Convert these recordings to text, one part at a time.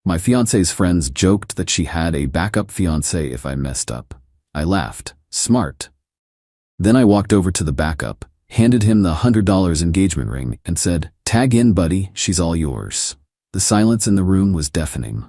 My fiancé's friends joked that she had a backup fiancé if I messed up. I laughed. Smart. Then I walked over to the backup, handed him the $100 engagement ring, and said, "Tag in, buddy, she's all yours." The silence in the room was deafening.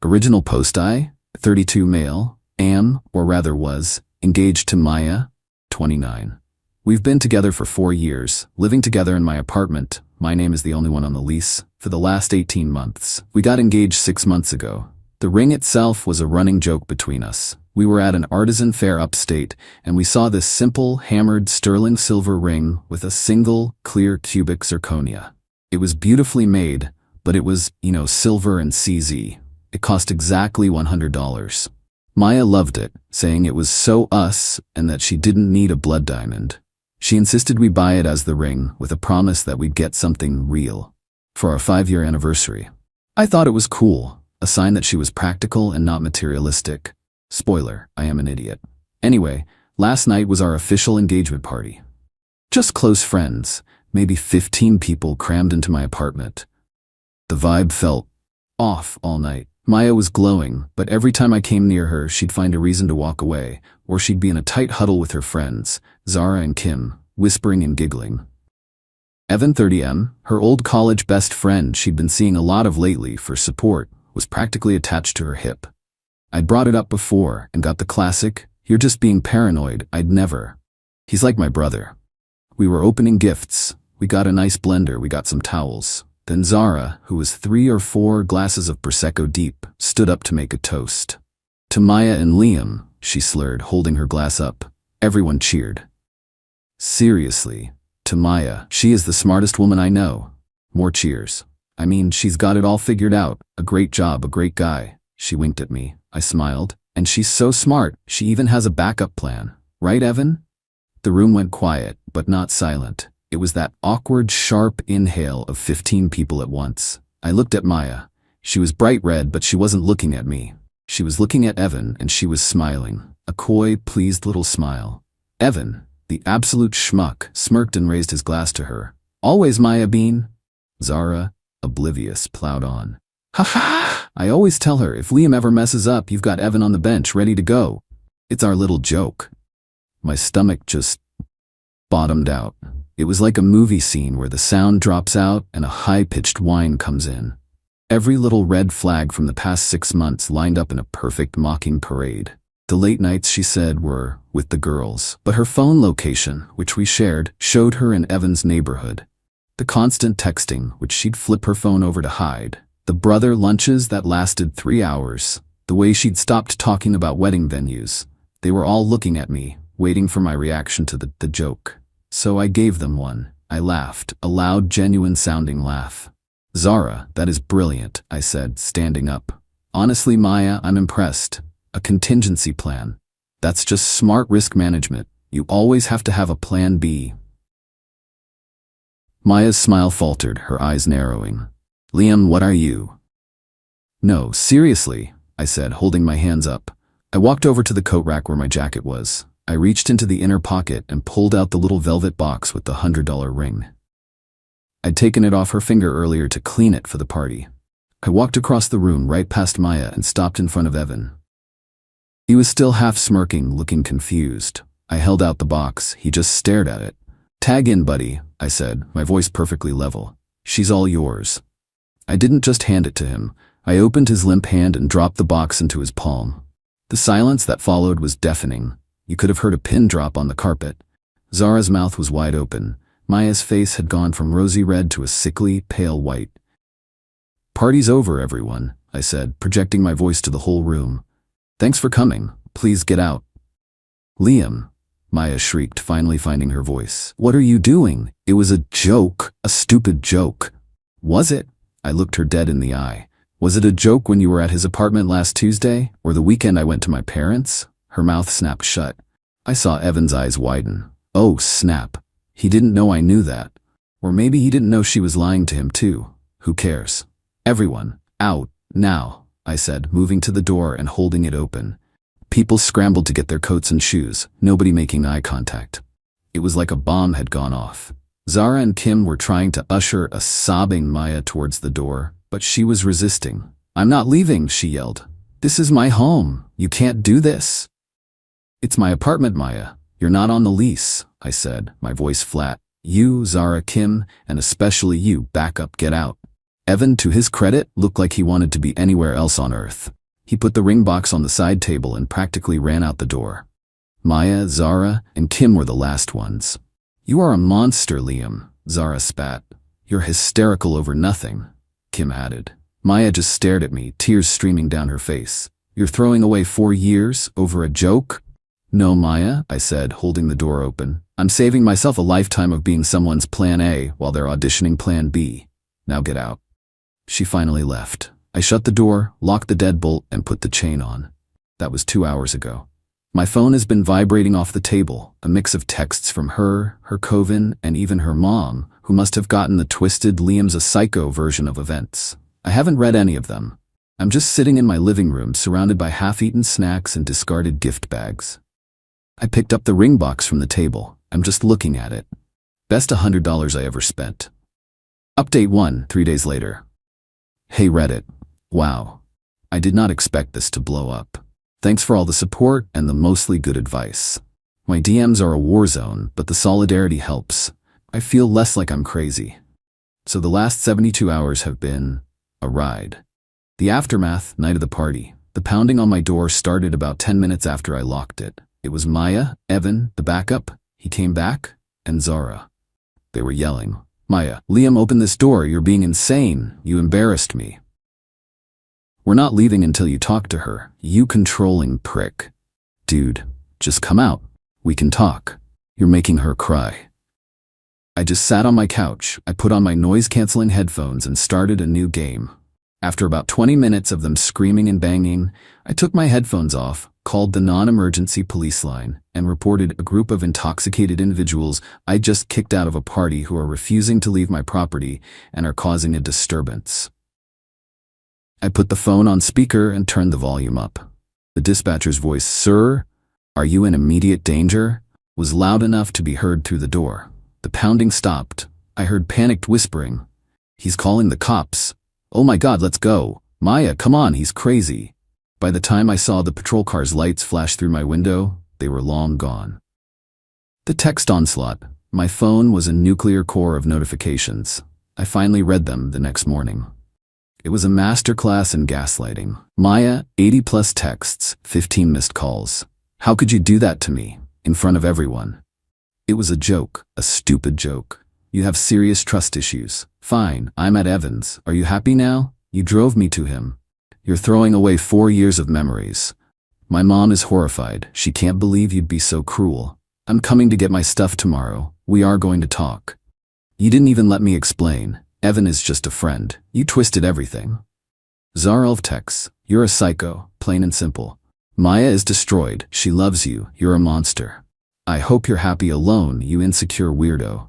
Original post: I, 32 male, am, or rather was, engaged to Maya, 29. We've been together for 4 years, living together in my apartment. My name is the only one on the lease. For the last 18 months. We got engaged 6 months ago. The ring itself was a running joke between us. We were at an artisan fair upstate, and we saw this simple, hammered sterling silver ring with a single, clear cubic zirconia. It was beautifully made, but it was, silver and CZ. It cost exactly $100. Maya loved it, saying it was so us and that she didn't need a blood diamond. She insisted we buy it as the ring, with a promise that we'd get something real for our 5-year anniversary. I thought it was cool, a sign that she was practical and not materialistic. Spoiler, I am an idiot. Anyway, last night was our official engagement party. Just close friends, maybe 15 people crammed into my apartment. The vibe felt off all night. Maya was glowing, but every time I came near her, she'd find a reason to walk away, or she'd be in a tight huddle with her friends, Zara and Kim, whispering and giggling. Evan, 30M, her old college best friend she'd been seeing a lot of lately for support, was practically attached to her hip. I'd brought it up before and got the classic, "You're just being paranoid, I'd never." He's like my brother. We were opening gifts. We got a nice blender, we got some towels. Then Zara, who was 3 or 4 glasses of Prosecco deep, stood up to make a toast. "To Maya and Liam," she slurred, holding her glass up. Everyone cheered. "Seriously, to Maya, she is the smartest woman I know." More cheers. "I mean, she's got it all figured out. A great job, a great guy." She winked at me. I smiled. "And she's so smart, she even has a backup plan. Right, Evan?" The room went quiet, but not silent. It was that awkward, sharp inhale of 15 people at once. I looked at Maya. She was bright red, but she wasn't looking at me. She was looking at Evan, and she was smiling. A coy, pleased little smile. Evan, the absolute schmuck, smirked and raised his glass to her. "Always, Maya Bean." Zara, oblivious, plowed on. "Ha ha! I always tell her, if Liam ever messes up, you've got Evan on the bench ready to go. It's our little joke." My stomach just bottomed out. It was like a movie scene where the sound drops out and a high-pitched whine comes in. Every little red flag from the past 6 months lined up in a perfect mocking parade. The late nights, she said, were with the girls, but her phone location, which we shared, showed her in Evan's neighborhood. The constant texting, which she'd flip her phone over to hide. The brother lunches that lasted 3 hours. The way she'd stopped talking about wedding venues. They were all looking at me, waiting for my reaction to the joke. So I gave them one. I laughed, a loud, genuine-sounding laugh. "Zara, that is brilliant," I said, standing up. "Honestly, Maya, I'm impressed. A contingency plan. That's just smart risk management. You always have to have a plan B." Maya's smile faltered, her eyes narrowing. "Liam, what are you?" "No, seriously," I said, holding my hands up. I walked over to the coat rack where my jacket was. I reached into the inner pocket and pulled out the little velvet box with the $100 ring. I'd taken it off her finger earlier to clean it for the party. I walked across the room right past Maya and stopped in front of Evan. He was still half smirking, looking confused. I held out the box. He just stared at it. "Tag in, buddy," I said, my voice perfectly level. "She's all yours." I didn't just hand it to him. I opened his limp hand and dropped the box into his palm. The silence that followed was deafening. You could have heard a pin drop on the carpet. Zara's mouth was wide open. Maya's face had gone from rosy red to a sickly, pale white. "Party's over, everyone," I said, projecting my voice to the whole room. "Thanks for coming. Please get out." "Liam," Maya shrieked, finally finding her voice. "What are you doing? It was a joke, a stupid joke." "Was it?" I looked her dead in the eye. "Was it a joke when you were at his apartment last Tuesday, or the weekend I went to my parents'?" Her mouth snapped shut. I saw Evan's eyes widen. Oh, snap. He didn't know I knew that. Or maybe he didn't know she was lying to him too. Who cares? "Everyone, out, now," I said, moving to the door and holding it open. People scrambled to get their coats and shoes, nobody making eye contact. It was like a bomb had gone off. Zara and Kim were trying to usher a sobbing Maya towards the door, but she was resisting. I'm not leaving, she yelled. This is my home. You can't do this. It's my apartment, Maya. You're not on the lease, I said, my voice flat. You, Zara, Kim, and especially you, back up, get out. Evan, to his credit, looked like he wanted to be anywhere else on earth. He put the ring box on the side table and practically ran out the door. Maya, Zara, and Kim were the last ones. You are a monster, Liam, Zara spat. You're hysterical over nothing, Kim added. Maya just stared at me, tears streaming down her face. You're throwing away 4 years over a joke? No, Maya, I said, holding the door open. I'm saving myself a lifetime of being someone's plan A while they're auditioning plan B. Now get out. She finally left. I shut the door, locked the deadbolt, and put the chain on. That was 2 hours ago. My phone has been vibrating off the table, a mix of texts from her coven, and even her mom, who must have gotten the twisted Liam's a psycho version of events. I haven't read any of them. I'm just sitting in my living room surrounded by half-eaten snacks and discarded gift bags. I picked up the ring box from the table. I'm just looking at it. Best $100 I ever spent. Update 1, 3 days later. Hey Reddit. Wow. I did not expect this to blow up. Thanks for all the support and the mostly good advice. My DMs are a war zone, but the solidarity helps. I feel less like I'm crazy. So the last 72 hours have been a ride. The aftermath, night of the party. The pounding on my door started about 10 minutes after I locked it. It was Maya, Evan, the backup, he came back, and Zara. They were yelling. Maya, Liam, open this door, you're being insane, you embarrassed me. We're not leaving until you talk to her, you controlling prick. Dude, just come out, we can talk. You're making her cry. I just sat on my couch, I put on my noise-canceling headphones and started a new game. After about 20 minutes of them screaming and banging, I took my headphones off, called the non-emergency police line, and reported a group of intoxicated individuals I just kicked out of a party who are refusing to leave my property and are causing a disturbance. I put the phone on speaker and turned the volume up. The dispatcher's voice, "Sir, are you in immediate danger?" was loud enough to be heard through the door. The pounding stopped. I heard panicked whispering. He's calling the cops. Oh my God, let's go. Maya, come on, he's crazy. By the time I saw the patrol car's lights flash through my window, they were long gone. The text onslaught. My phone was a nuclear core of notifications. I finally read them the next morning. It was a masterclass in gaslighting. Maya, 80+ texts, 15 missed calls. How could you do that to me, in front of everyone? It was a joke, a stupid joke. You have serious trust issues. Fine, I'm at Evans. Are you happy now? You drove me to him. You're throwing away 4 years of memories. My mom is horrified. She can't believe you'd be so cruel. I'm coming to get my stuff tomorrow. We are going to talk. You didn't even let me explain. Evan is just a friend. You twisted everything. Zarelv texts. You're a psycho, plain and simple. Maya is destroyed. She loves you. You're a monster. I hope you're happy alone, you insecure weirdo.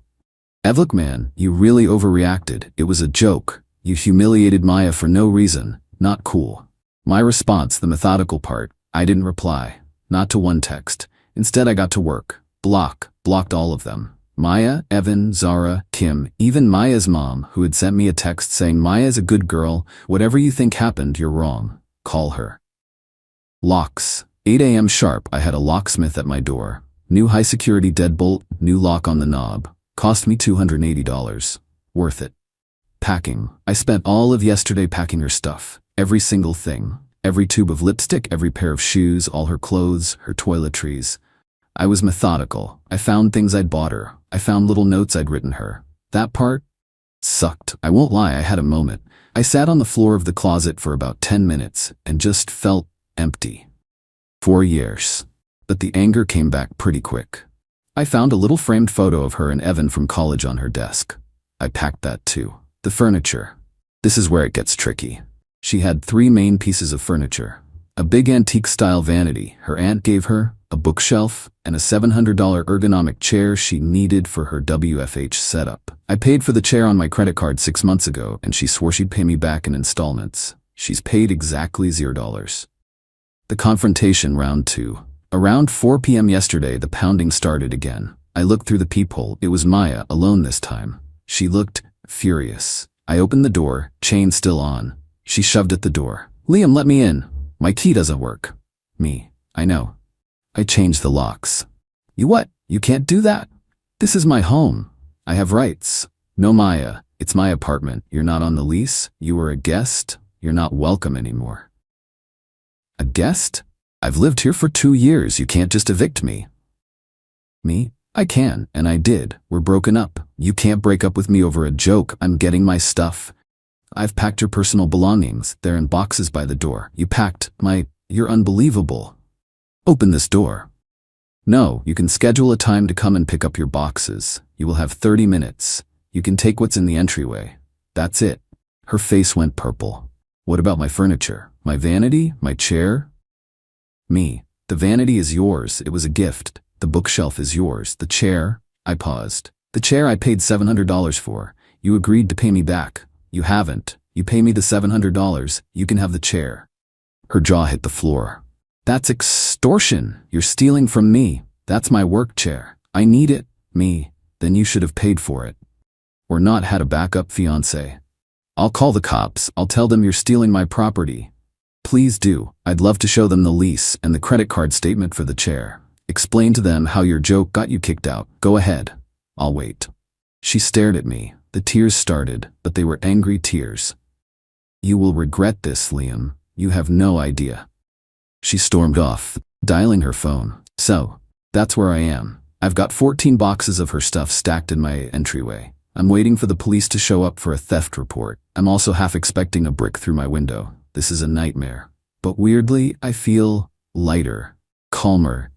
Evlik, man, you really overreacted. It was a joke. You humiliated Maya for no reason. Not cool. My response, the methodical part, I didn't reply. Not to one text. Instead, I got to work. Blocked all of them. Maya, Evan, Zara, Kim, even Maya's mom, who had sent me a text saying Maya's a good girl, whatever you think happened, you're wrong. Call her. Locks. 8 a.m. sharp, I had a locksmith at my door. New high-security deadbolt, new lock on the knob. Cost me $280. Worth it. Packing. I spent all of yesterday packing her stuff. Every single thing. Every tube of lipstick, every pair of shoes, all her clothes, her toiletries. I was methodical. I found things I'd bought her. I found little notes I'd written her. That part sucked. I won't lie, I had a moment. I sat on the floor of the closet for about 10 minutes and just felt empty. 4 years. But the anger came back pretty quick. I found a little framed photo of her and Evan from college on her desk. I packed that too. The furniture. This is where it gets tricky. She had 3 main pieces of furniture. A big antique-style vanity her aunt gave her, a bookshelf, and a $700 ergonomic chair she needed for her WFH setup. I paid for the chair on my credit card 6 months ago, and she swore she'd pay me back in installments. She's paid exactly $0. The confrontation, round 2. Around 4 p.m. yesterday, the pounding started again. I looked through the peephole. It was Maya, alone this time. She looked furious. I opened the door, chain still on. She shoved at the door. Liam, let me in. My key doesn't work. Me. I know. I changed the locks. You what? You can't do that? This is my home. I have rights. No, Maya. It's my apartment. You're not on the lease. You were a guest. You're not welcome anymore. A guest? I've lived here for 2 years. You can't just evict me. Me? I can, and I did. We're broken up. You can't break up with me over a joke. I'm getting my stuff. I've packed your personal belongings. They're in boxes by the door. You packed my... You're unbelievable. Open this door. No, you can schedule a time to come and pick up your boxes. You will have 30 minutes. You can take what's in the entryway. That's it. Her face went purple. What about my furniture? My vanity? My chair? Me. The vanity is yours. It was a gift. The bookshelf is yours. The chair? I paused. The chair I paid $700 for. You agreed to pay me back. You haven't. You pay me the $700. You can have the chair. Her jaw hit the floor. That's extortion. You're stealing from me. That's my work chair. I need it. Me. Then you should have paid for it. Or not had a backup fiancé. I'll call the cops. I'll tell them you're stealing my property. Please do. I'd love to show them the lease and the credit card statement for the chair. Explain to them how your joke got you kicked out. Go ahead. I'll wait. She stared at me. The tears started, but they were angry tears. You will regret this, Liam. You have no idea. She stormed off, dialing her phone. So, that's where I am. I've got 14 boxes of her stuff stacked in my entryway. I'm waiting for the police to show up for a theft report. I'm also half expecting a brick through my window. This is a nightmare. But weirdly, I feel lighter, calmer.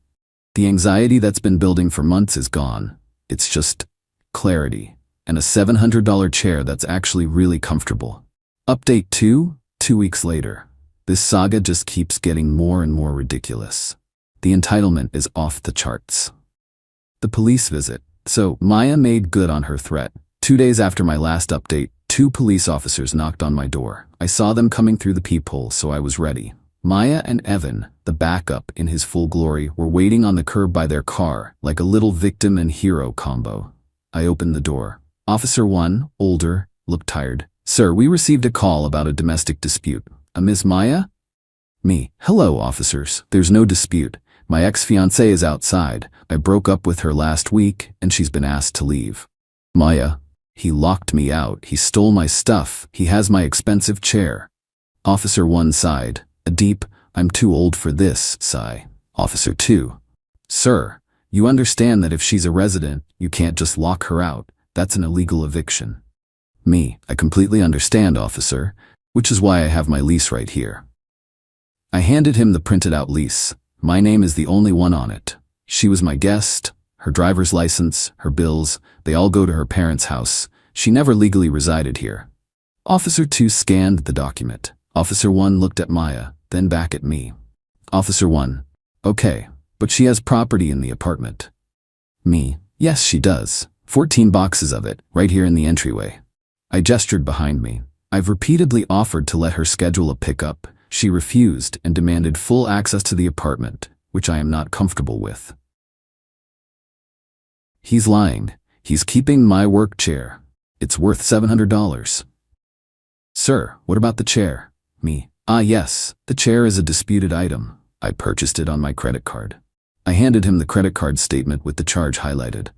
The anxiety that's been building for months is gone. It's just clarity and a $700 chair that's actually really comfortable. Update 2, 2 weeks later. This saga just keeps getting more and more ridiculous. The entitlement is off the charts. The police visit. So, Maya made good on her threat. 2 days after my last update, 2 police officers knocked on my door. I saw them coming through the peephole, so I was ready. Maya and Evan, the backup in his full glory, were waiting on the curb by their car, like a little victim and hero combo. I opened the door. Officer 1, older, looked tired. Sir, we received a call about a domestic dispute. A Miss Maya? Me. Hello, officers. There's no dispute. My ex-fiancée is outside. I broke up with her last week, and she's been asked to leave. Maya. He locked me out. He stole my stuff. He has my expensive chair. Officer 1 sighed. A deep, I'm too old for this, sigh. Officer 2. Sir, you understand that if she's a resident, you can't just lock her out. That's an illegal eviction. Me. I completely understand, officer, which is why I have my lease right here. I handed him the printed out lease. My name is the only one on it. She was my guest. Her driver's license, her bills, they all go to her parents' house. She never legally resided here. Officer 2 scanned the document. Officer 1 looked at Maya, then back at me. Officer 1. Okay, but she has property in the apartment. Me. Yes, she does. 14 boxes of it, right here in the entryway. I gestured behind me. I've repeatedly offered to let her schedule a pickup. She refused and demanded full access to the apartment, which I am not comfortable with. He's lying. He's keeping my work chair. It's worth $700. Sir, what about the chair? Me. Ah, yes, the chair is a disputed item. I purchased it on my credit card. I handed him the credit card statement with the charge highlighted.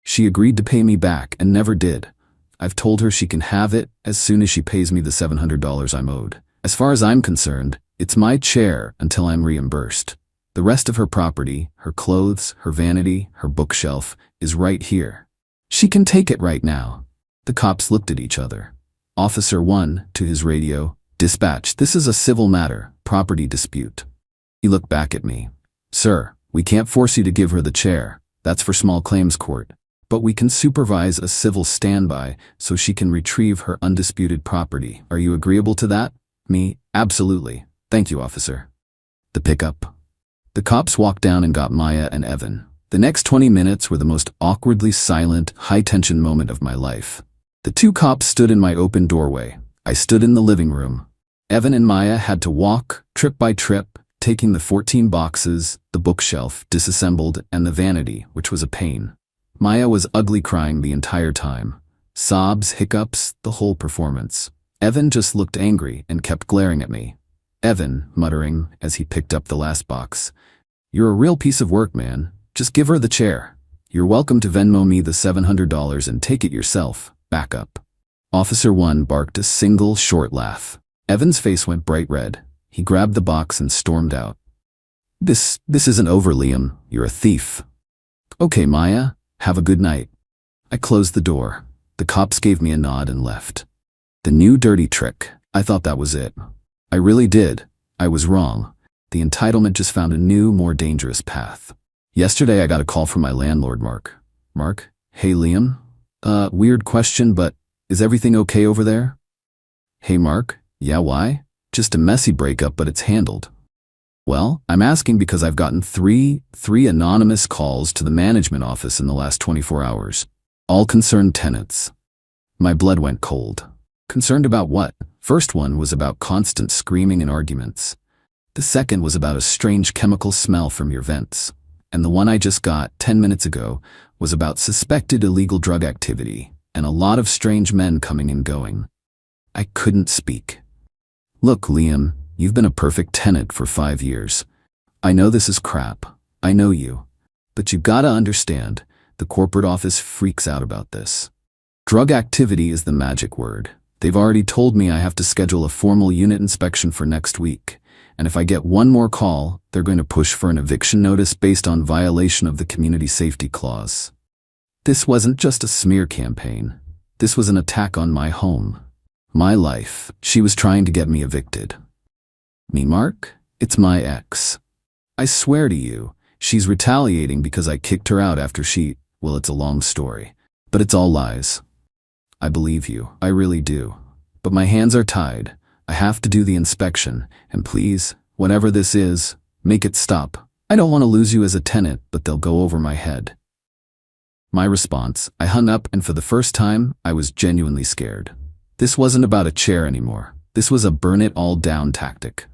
She agreed to pay me back and never did. I've told her she can have it as soon as she pays me the $700 I'm owed. As far as I'm concerned, it's my chair until I'm reimbursed. The rest of her property, her clothes, her vanity, her bookshelf, is right here. She can take it right now. The cops looked at each other. Officer 1, to his radio, dispatch, this is a civil matter, property dispute. He looked back at me. Sir, we can't force you to give her the chair. That's for small claims court. But we can supervise a civil standby so she can retrieve her undisputed property. Are you agreeable to that? Me, absolutely. Thank you, officer. The pickup. The cops walked down and got Maya and Evan. The next 20 minutes were the most awkwardly silent, high-tension moment of my life. The 2 cops stood in my open doorway. I stood in the living room. Evan and Maya had to walk, trip by trip, taking the 14 boxes, the bookshelf, disassembled, and the vanity, which was a pain. Maya was ugly crying the entire time. Sobs, hiccups, the whole performance. Evan just looked angry and kept glaring at me. Evan, muttering as he picked up the last box. "You're a real piece of work, man. Just give her the chair. You're welcome to Venmo me the $700 and take it yourself. Back up." Officer 1 barked a single short laugh. Evan's face went bright red. He grabbed the box and stormed out. This isn't over, Liam. You're a thief." "Okay, Maya. Have a good night." I closed the door. The cops gave me a nod and left. The new dirty trick. I thought that was it. I really did. I was wrong. The entitlement just found a new, more dangerous path. Yesterday I got a call from my landlord, Mark. "Mark? Hey, Liam? Weird question, but is everything okay over there?" "Hey, Mark? Yeah, why?" "Just a messy breakup, but it's handled." "Well, I'm asking because I've gotten three anonymous calls to the management office in the last 24 hours. All concerned tenants." My blood went cold. Concerned about what? First one was about constant screaming and arguments. The second was about a strange chemical smell from your vents. And the one I just got 10 minutes ago was about suspected illegal drug activity and a lot of strange men coming and going. I couldn't speak. "Look, Liam, you've been a perfect tenant for 5 years. I know this is crap. I know you. But you gotta understand, the corporate office freaks out about this. Drug activity is the magic word. They've already told me I have to schedule a formal unit inspection for next week. And if I get one more call, they're going to push for an eviction notice based on violation of the community safety clause." This wasn't just a smear campaign. This was an attack on my home. My life. She was trying to get me evicted. "Me, Mark? It's my ex. I swear to you, she's retaliating because I kicked her out after well, it's a long story. But it's all lies." "I believe you. I really do. But my hands are tied. I have to do the inspection, and please, whatever this is, make it stop. I don't want to lose you as a tenant, but they'll go over my head." My response, I hung up, and for the first time, I was genuinely scared. This wasn't about a chair anymore. This was a burn-it-all-down tactic.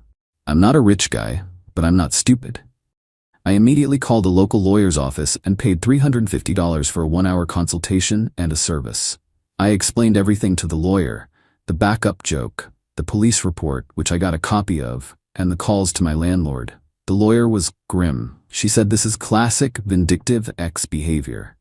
I'm not a rich guy, but I'm not stupid. I immediately called a local lawyer's office and paid $350 for a 1-hour consultation and a service. I explained everything to the lawyer, the backup joke, the police report, which I got a copy of, and the calls to my landlord. The lawyer was grim. She said this is classic vindictive ex behavior.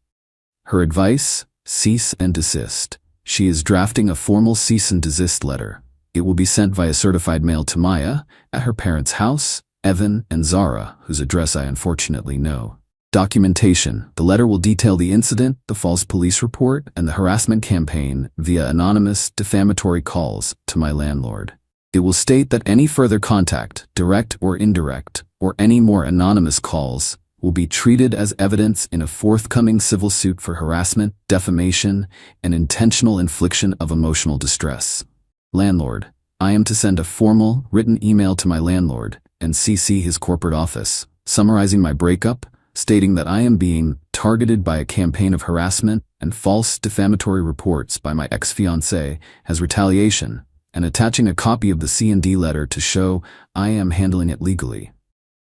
Her advice? Cease and desist. She is drafting a formal cease and desist letter. It will be sent via certified mail to Maya, at her parents' house, Evan, and Zara, whose address I unfortunately know. Documentation. The letter will detail the incident, the false police report, and the harassment campaign via anonymous, defamatory calls to my landlord. It will state that any further contact, direct or indirect, or any more anonymous calls, will be treated as evidence in a forthcoming civil suit for harassment, defamation, and intentional infliction of emotional distress. Landlord. I am to send a formal, written email to my landlord and CC his corporate office, summarizing my breakup, stating that I am being targeted by a campaign of harassment and false defamatory reports by my ex-fiancé as retaliation, and attaching a copy of the C&D letter to show I am handling it legally.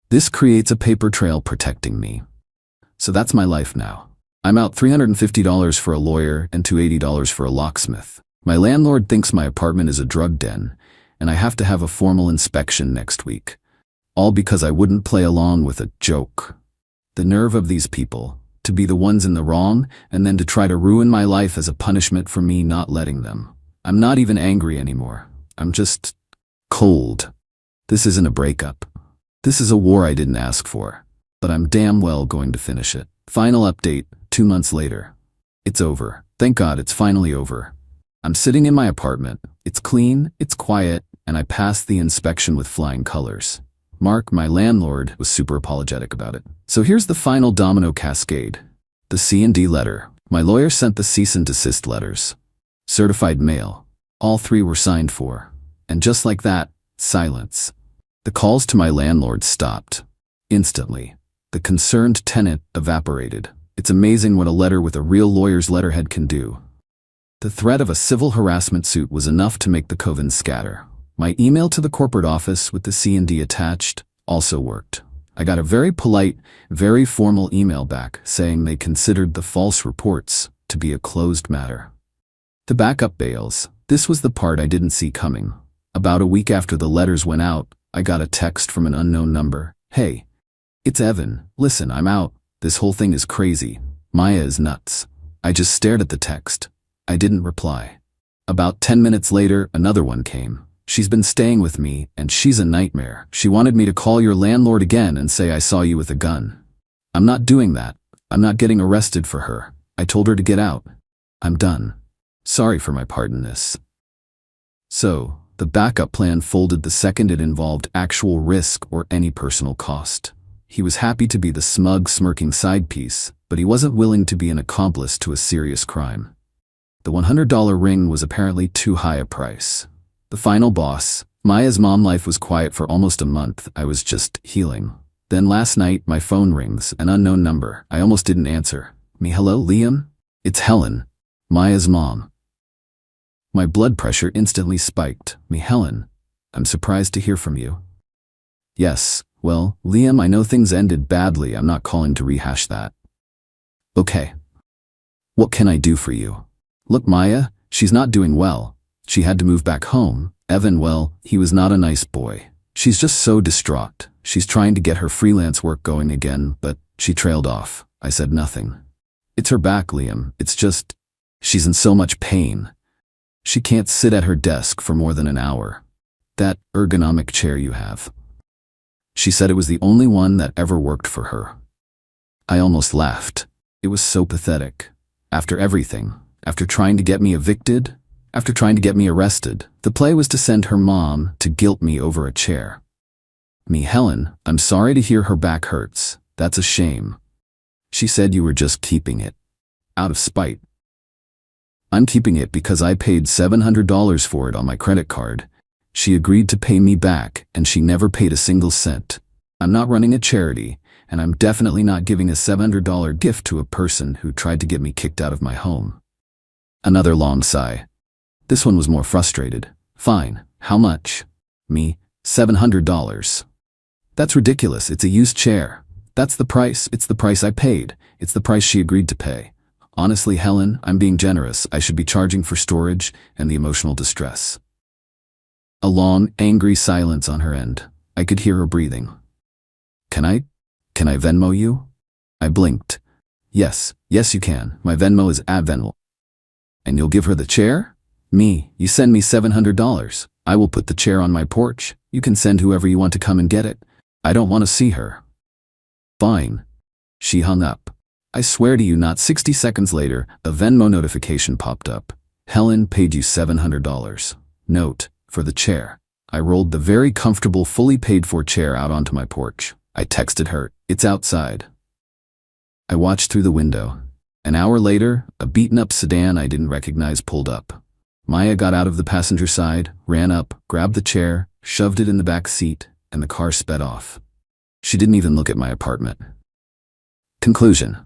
This creates a paper trail protecting me. So that's my life now. I'm out $350 for a lawyer and $280 for a locksmith. My landlord thinks my apartment is a drug den, and I have to have a formal inspection next week. All because I wouldn't play along with a joke. The nerve of these people, to be the ones in the wrong, and then to try to ruin my life as a punishment for me not letting them. I'm not even angry anymore. I'm just cold. This isn't a breakup. This is a war I didn't ask for, but I'm damn well going to finish it. Final update, 2 months later. It's over. Thank God it's finally over. I'm sitting in my apartment. It's clean, it's quiet, and I passed the inspection with flying colors. Mark, my landlord, was super apologetic about it. So here's the final domino cascade. The C&D letter. My lawyer sent the cease and desist letters. Certified mail. All 3 were signed for. And just like that, silence. The calls to my landlord stopped. Instantly. The concerned tenant evaporated. It's amazing what a letter with a real lawyer's letterhead can do. The threat of a civil harassment suit was enough to make the covens scatter. My email to the corporate office with the C&D attached also worked. I got a very polite, very formal email back saying they considered the false reports to be a closed matter. The backup bails. This was the part I didn't see coming. About a week after the letters went out, I got a text from an unknown number. "Hey, it's Evan. Listen, I'm out. This whole thing is crazy. Maya is nuts." I just stared at the text. I didn't reply. About 10 minutes later, another one came. "She's been staying with me, and she's a nightmare. She wanted me to call your landlord again and say I saw you with a gun. I'm not doing that. I'm not getting arrested for her. I told her to get out. I'm done. Sorry for my part in this." So, the backup plan folded the second it involved actual risk or any personal cost. He was happy to be the smug, smirking side piece, but he wasn't willing to be an accomplice to a serious crime. The $100 ring was apparently too high a price. The final boss, Maya's mom life was quiet for almost a month. I was just healing. Then last night, my phone rings, an unknown number. I almost didn't answer. "Hello, Liam? It's Helen, Maya's mom." My blood pressure instantly spiked. "Helen, I'm surprised to hear from you." "Yes, well, Liam, I know things ended badly. I'm not calling to rehash that." "Okay. What can I do for you?" "Look, Maya, she's not doing well. She had to move back home. Evan, well, he was not a nice boy. She's just so distraught. She's trying to get her freelance work going again, but she trailed off." I said nothing. "It's her back, Liam. It's just, she's in so much pain. She can't sit at her desk for more than an hour. That ergonomic chair you have." She said it was the only one that ever worked for her. I almost laughed. It was so pathetic. After everything, after trying to get me evicted, after trying to get me arrested, the play was to send her mom to guilt me over a chair. "Helen, I'm sorry to hear her back hurts. That's a shame. She said you were just keeping it. Out of spite." "I'm keeping it because I paid $700 for it on my credit card. She agreed to pay me back, and she never paid a single cent. I'm not running a charity, and I'm definitely not giving a $700 gift to a person who tried to get me kicked out of my home." Another long sigh. This one was more frustrated. "Fine, how much?" $700. "That's ridiculous. It's a used chair. That's the price. It's the price I paid. It's the price she agreed to pay. Honestly, Helen, I'm being generous. I should be charging for storage and the emotional distress." A long, angry silence on her end. I could hear her breathing. Can I Venmo you?" I blinked. Yes, you can. My Venmo is @Venmo. "And you'll give her the chair?" You send me $700. I will put the chair on my porch. You can send whoever you want to come and get it. I don't want to see her." "Fine." She hung up. I swear to you, not 60 seconds later, a Venmo notification popped up. "Helen paid you $700. Note, for the chair." I rolled the very comfortable, fully paid-for chair out onto my porch. I texted her, "It's outside." I watched through the window. An hour later, a beaten-up sedan I didn't recognize pulled up. Maya got out of the passenger side, ran up, grabbed the chair, shoved it in the back seat, and the car sped off. She didn't even look at my apartment. Conclusion.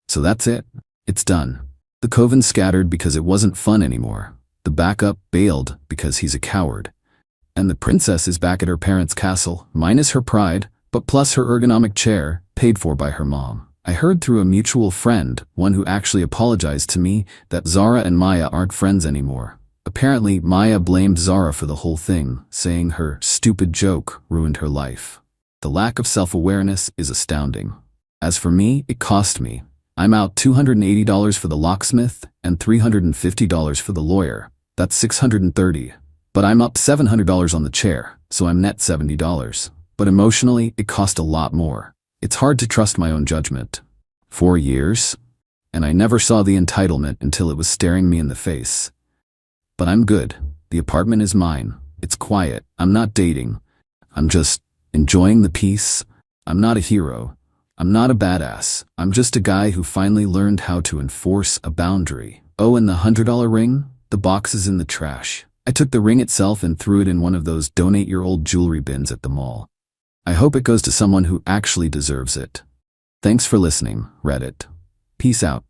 So that's it. It's done. The coven scattered because it wasn't fun anymore. The backup bailed because he's a coward. And the princess is back at her parents' castle, minus her pride, but plus her ergonomic chair, paid for by her mom. I heard through a mutual friend, one who actually apologized to me, that Zara and Maya aren't friends anymore. Apparently, Maya blamed Zara for the whole thing, saying her stupid joke ruined her life. The lack of self-awareness is astounding. As for me, it cost me. I'm out $280 for the locksmith and $350 for the lawyer. That's $630. But I'm up $700 on the chair, so I'm net $70. But emotionally, it cost a lot more. It's hard to trust my own judgment. 4 years? And I never saw the entitlement until it was staring me in the face. But I'm good. The apartment is mine. It's quiet. I'm not dating. I'm just enjoying the peace. I'm not a hero. I'm not a badass. I'm just a guy who finally learned how to enforce a boundary. Oh, and the $100 ring? The box is in the trash. I took the ring itself and threw it in one of those donate-your-old jewelry bins at the mall. I hope it goes to someone who actually deserves it. Thanks for listening, Reddit. Peace out.